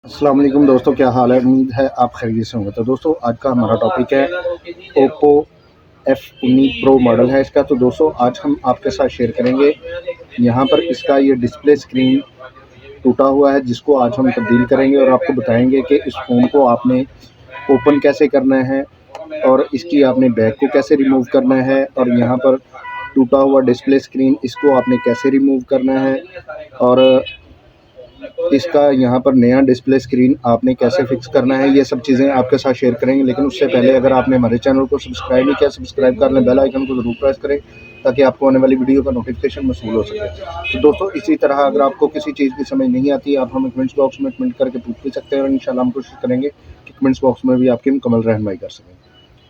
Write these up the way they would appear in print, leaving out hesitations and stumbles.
अस्सलाम वालेकुम दोस्तों, क्या हाल है। उम्मीद है आप खैरियत से होंगे। तो दोस्तों आज का हमारा टॉपिक है ओप्पो F19 प्रो मॉडल है इसका। तो दोस्तों आज हम आपके साथ शेयर करेंगे यहाँ पर इसका ये डिस्प्ले स्क्रीन टूटा हुआ है, जिसको आज हम तब्दील करेंगे और आपको बताएंगे कि इस फ़ोन को आपने ओपन कैसे करना है और इसकी आपने बैक को कैसे रिमूव करना है, और यहाँ पर टूटा हुआ डिस्प्ले स्क्रीन इसको आपने कैसे रिमूव करना है, और इसका यहाँ पर नया डिस्प्ले स्क्रीन आपने कैसे फिक्स करना है। ये सब चीज़ें आपके साथ शेयर करेंगे। लेकिन उससे पहले अगर आपने हमारे चैनल को सब्सक्राइब नहीं किया, सब्सक्राइब कर लें, बेल आइकन को ज़रूर प्रेस करें ताकि आपको आने वाली वीडियो का नोटिफिकेशन मौसूल हो सके। तो दोस्तों इसी तरह अगर आपको किसी चीज़ की समझ नहीं आती, आप हमें कमेंट्स बॉक्स में कमेंट करके पूछ भी सकते हैं और इंशाल्लाह हम कोशिश करेंगे कि कमेंट्स बॉक्स में भी आपकी मुकम्मल रहनुमाई कर सकें।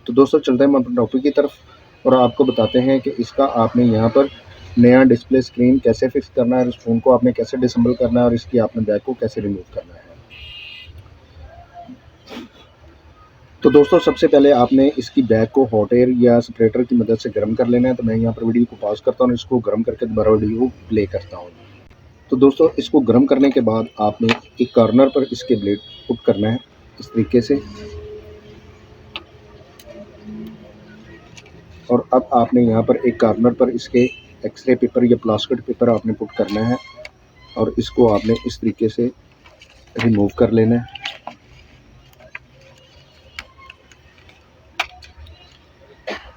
तो दोस्तों चलते हैं हम अपने टॉपिक की तरफ और आपको बताते हैं कि इसका आपने यहाँ पर नया डिस्प्ले स्क्रीन कैसे फिक्स करना है, इस फ़ोन को आपने कैसे डिसेंबल करना है और इसकी आपने बैक को कैसे रिमूव करना है। तो दोस्तों सबसे पहले आपने इसकी बैक को हॉट एयर या सेपरेटर की मदद से गर्म कर लेना है। तो मैं यहाँ पर वीडियो को पॉज करता हूँ और इसको गर्म करके दोबारा वीडियो को प्ले करता हूँ। तो दोस्तों इसको गर्म करने के बाद आपने एक कॉर्नर पर इसके ब्लेड पुट करना है इस तरीके से, और अब आपने यहाँ पर एक कॉर्नर पर इसके एक्सरे पेपर या प्लास्टिक पेपर आपने पुट करना है और इसको आपने इस तरीके से रिमूव कर लेना है।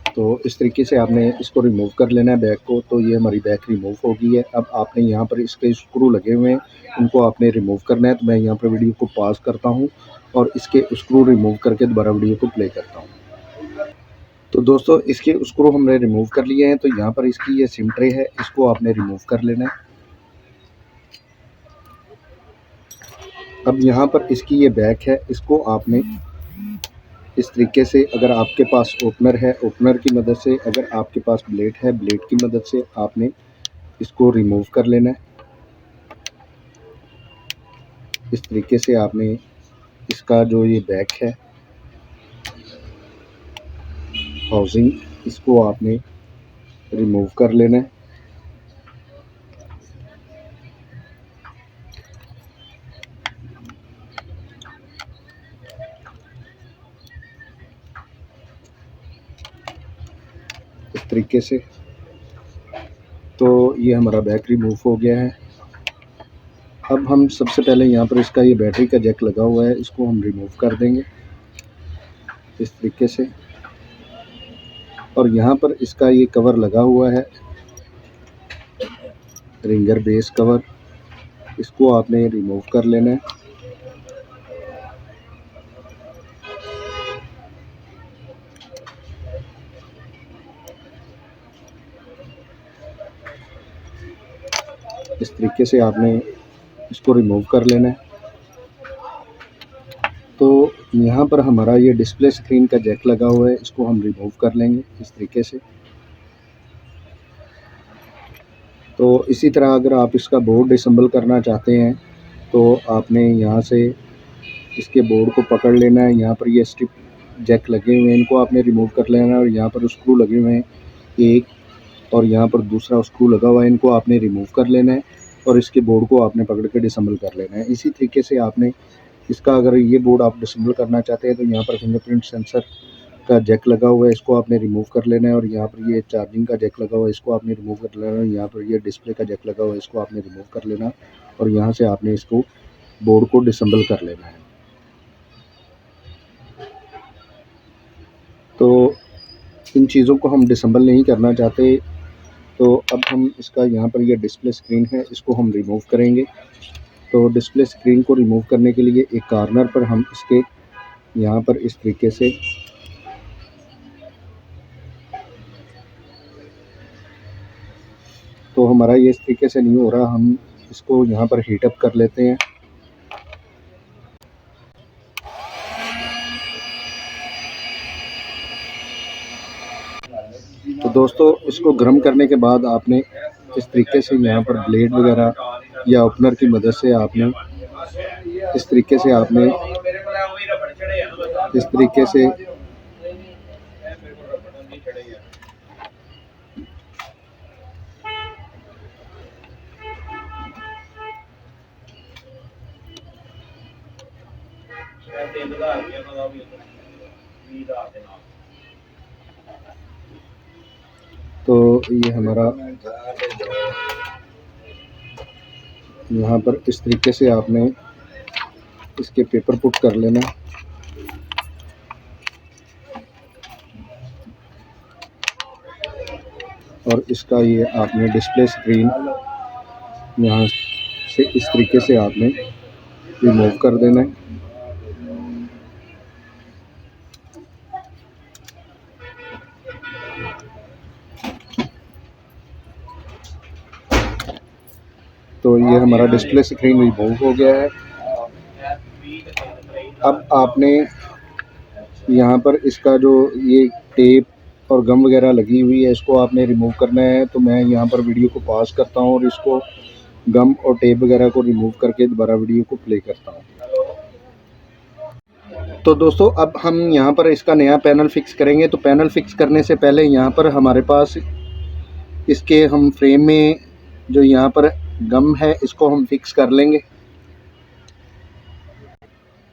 तो इस तरीके से आपने इसको रिमूव कर लेना है बैक को। तो ये हमारी बैक रिमूव हो गई है। अब आपने यहाँ पर इसके स्क्रू लगे हुए हैं, उनको आपने रिमूव करना है। तो मैं यहाँ पर वीडियो को पॉज करता हूँ और इसके स्क्रू रिमूव करके दोबारा वीडियो को प्ले करता हूँ। तो दोस्तों इसके स्क्रू हमने रिमूव कर लिए हैं। तो यहाँ पर इसकी ये सिम ट्रे है, इसको आपने रिमूव कर लेना है। अब यहाँ पर इसकी ये बैक है, इसको आपने इस तरीके से, अगर आपके पास ओपनर है ओपनर की मदद से, अगर आपके पास ब्लेड है ब्लेड की मदद से आपने इसको रिमूव कर लेना है। इस तरीके से आपने इसका जो ये बैक है हाउसिंग, इसको आपने रिमूव कर लेना है। इस तरीके से। तो ये हमारा बैक रिमूव हो गया है। अब हम सबसे पहले यहाँ पर इसका ये बैटरी का जैक लगा हुआ है, इसको हम रिमूव कर देंगे इस तरीके से। और यहाँ पर इसका ये कवर लगा हुआ है, रिंगर बेस कवर, इसको आपने रिमूव कर लेना है। इस तरीके से आपने इसको रिमूव कर लेना है। तो यहाँ पर हमारा ये डिस्प्ले स्क्रीन का जैक लगा हुआ है, इसको हम रिमूव कर लेंगे इस तरीके से। तो इसी तरह अगर आप इसका बोर्ड डिसेंबल करना चाहते हैं तो आपने यहाँ से इसके बोर्ड को पकड़ लेना है। यहाँ पर ये स्ट्रिप जैक लगे हुए हैं, इनको आपने रिमूव कर लेना है। और यहाँ पर स्क्रू लगे हुए हैं एक, और यहाँ पर दूसरा स्क्रू लगा हुआ है, इनको आपने रिमूव कर लेना है और इसके बोर्ड को आपने पकड़ के डिसेंबल कर लेना है। इसी तरीके से आपने इसका, अगर ये बोर्ड आप डिसेंबल करना चाहते हैं तो यहाँ पर फिंगरप्रिंट सेंसर का जैक लगा हुआ है, इसको आपने रिमूव कर लेना है। और यहाँ पर ये चार्जिंग का जैक लगा हुआ है, इसको आपने रिमूव कर लेना है। यहाँ पर ये डिस्प्ले का जैक लगा हुआ है, इसको आपने रिमूव कर लेना है और यहाँ से आपने इसको बोर्ड को डिसेंबल कर लेना है। तो इन चीज़ों को हम डिसेंबल नहीं करना चाहते, तो अब हम इसका यहाँ पर ये डिस्प्ले स्क्रीन है, इसको हम रिमूव करेंगे। तो डिस्प्ले स्क्रीन को रिमूव करने के लिए एक कॉर्नर पर हम इसके यहाँ पर इस तरीके से तो हमारा ये इस तरीके से नहीं हो रहा, हम इसको यहाँ पर हीट अप कर लेते हैं। तो दोस्तों इसको गर्म करने के बाद आपने इस तरीके से यहाँ पर ब्लेड वगैरह या ओपनर की मदद से आपने इस तरीके से आपने इस तरीके से तो ये हमारा यहाँ पर इस तरीके से आपने इसके पेपर पुट कर लेना। और इसका ये आपने डिस्प्ले स्क्रीन यहाँ से इस तरीके से आपने रिमूव कर देना है। तो ये हमारा डिस्प्ले स्क्रीन रिमूव हो गया है। अब आपने यहाँ पर इसका जो ये टेप और गम वगैरह लगी हुई है इसको आपने रिमूव करना है। तो मैं यहाँ पर वीडियो को पॉज करता हूँ और इसको गम और टेप वगैरह को रिमूव करके दोबारा वीडियो को प्ले करता हूँ। तो दोस्तों अब हम यहाँ पर इसका नया पैनल फिक्स करेंगे। तो पैनल फिक्स करने से पहले यहाँ पर हमारे पास इसके हम फ्रेम में जो यहाँ पर गम है इसको हम फिक्स कर लेंगे।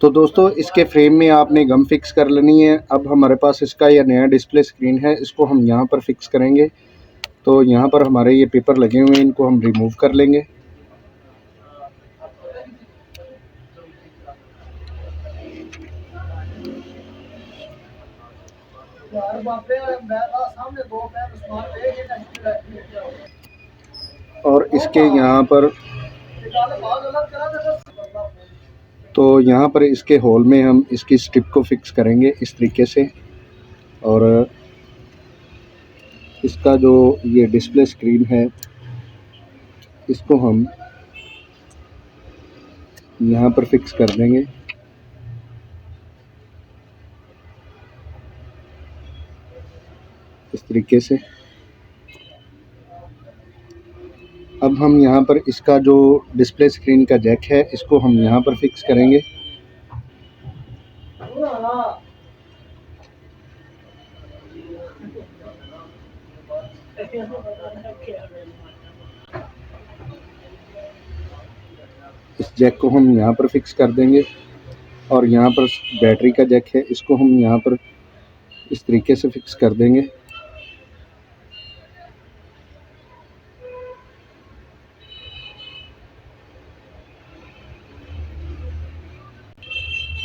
तो दोस्तों इसके फ्रेम में आपने गम फिक्स कर लेनी है। अब हमारे पास इसका यह नया डिस्प्ले स्क्रीन है, इसको हम यहाँ पर फिक्स करेंगे। तो यहाँ पर हमारे ये पेपर लगे हुए हैं, इनको हम रिमूव कर लेंगे। और इसके यहाँ पर तो यहाँ पर इसके होल में हम इसकी स्ट्रिप को फिक्स करेंगे इस तरीके से। और इसका जो ये डिस्प्ले स्क्रीन है इसको हम यहाँ पर फिक्स कर देंगे इस तरीके से। अब हम यहाँ पर इसका जो डिस्प्ले स्क्रीन का जैक है इसको हम यहाँ पर फिक्स करेंगे। इस जैक को हम यहाँ पर फिक्स कर देंगे। और यहाँ पर बैटरी का जैक है इसको हम यहाँ पर इस तरीके से फिक्स कर देंगे।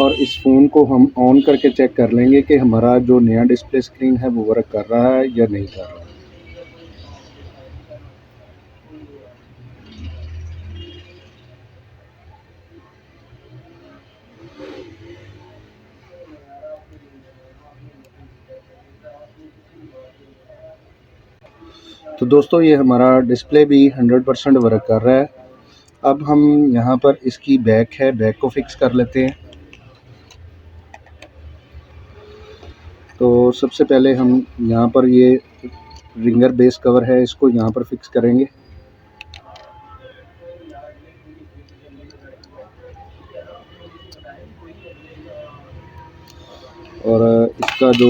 और इस फ़ोन को हम ऑन करके चेक कर लेंगे कि हमारा जो नया डिस्प्ले स्क्रीन है वो वर्क कर रहा है या नहीं कर रहा है। तो दोस्तों ये हमारा डिस्प्ले भी 100% वर्क कर रहा है। अब हम यहाँ पर इसकी बैक है, बैक को फिक्स कर लेते हैं। तो सबसे पहले हम यहाँ पर ये रिंगर बेस कवर है इसको यहाँ पर फिक्स करेंगे। और इसका जो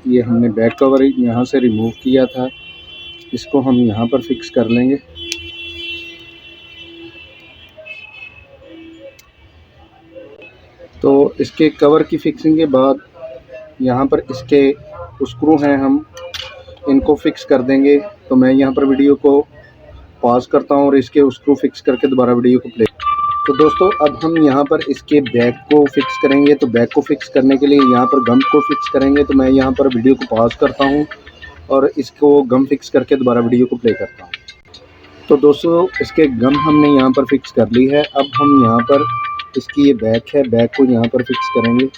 ये हमने बैक कवर यहाँ से रिमूव किया था इसको हम यहाँ पर फिक्स कर लेंगे। तो इसके कवर की फिक्सिंग के बाद यहाँ पर इसके स्क्रू हैं हम इनको फिक्स कर देंगे। तो मैं यहाँ पर वीडियो को पॉज करता हूँ और इसके स्क्रू फिक्स करके दोबारा वीडियो को प्ले। तो दोस्तों अब हम यहाँ पर इसके बैक को फिक्स करेंगे। तो बैक को फिक्स करने के लिए यहाँ पर गम को फिक्स करेंगे। तो मैं यहाँ पर वीडियो को पॉज करता हूँ और इसको गम फिक्स करके दोबारा वीडियो को प्ले करता हूँ। तो दोस्तों इसके गम हमने यहाँ पर फिक्स कर ली है। अब हम यहाँ पर इसकी ये बैक है, बैक को यहाँ पर फिक्स करेंगे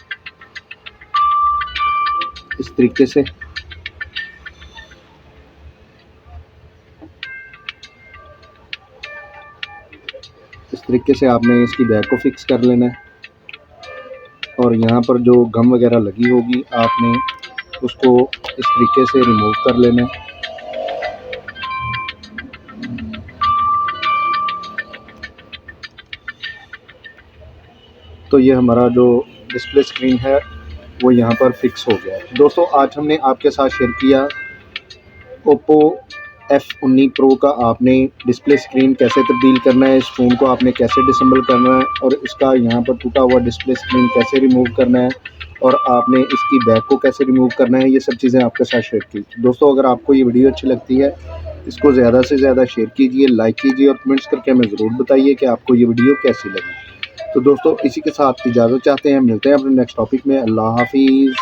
इस तरीके से। इस तरीके से आपने इसकी बैक को फिक्स कर लेना है। और यहाँ पर जो गम वगैरह लगी होगी आपने उसको इस तरीके से रिमूव कर लेना है। तो ये हमारा जो डिस्प्ले स्क्रीन है वो यहाँ पर फिक्स हो गया है। दोस्तों आज हमने आपके साथ शेयर किया ओप्पो F19 प्रो का आपने डिस्प्ले स्क्रीन कैसे तब्दील करना है, इस फ़ोन को आपने कैसे डिसेंबल करना है और इसका यहाँ पर टूटा हुआ डिस्प्ले स्क्रीन कैसे रिमूव करना है और आपने इसकी बैक को कैसे रिमूव करना है, ये सब चीज़ें आपके साथ शेयर की। तो दोस्तों अगर आपको ये वीडियो अच्छी लगती है, इसको ज़्यादा से ज़्यादा शेयर कीजिए, लाइक कीजिए और कमेंट्स करके हमें ज़रूर बताइए कि आपको ये वीडियो कैसी लगी। तो दोस्तों इसी के साथ इजाज़त चाहते हैं, मिलते हैं अपने नेक्स्ट टॉपिक में। अल्लाह हाफ़िज़।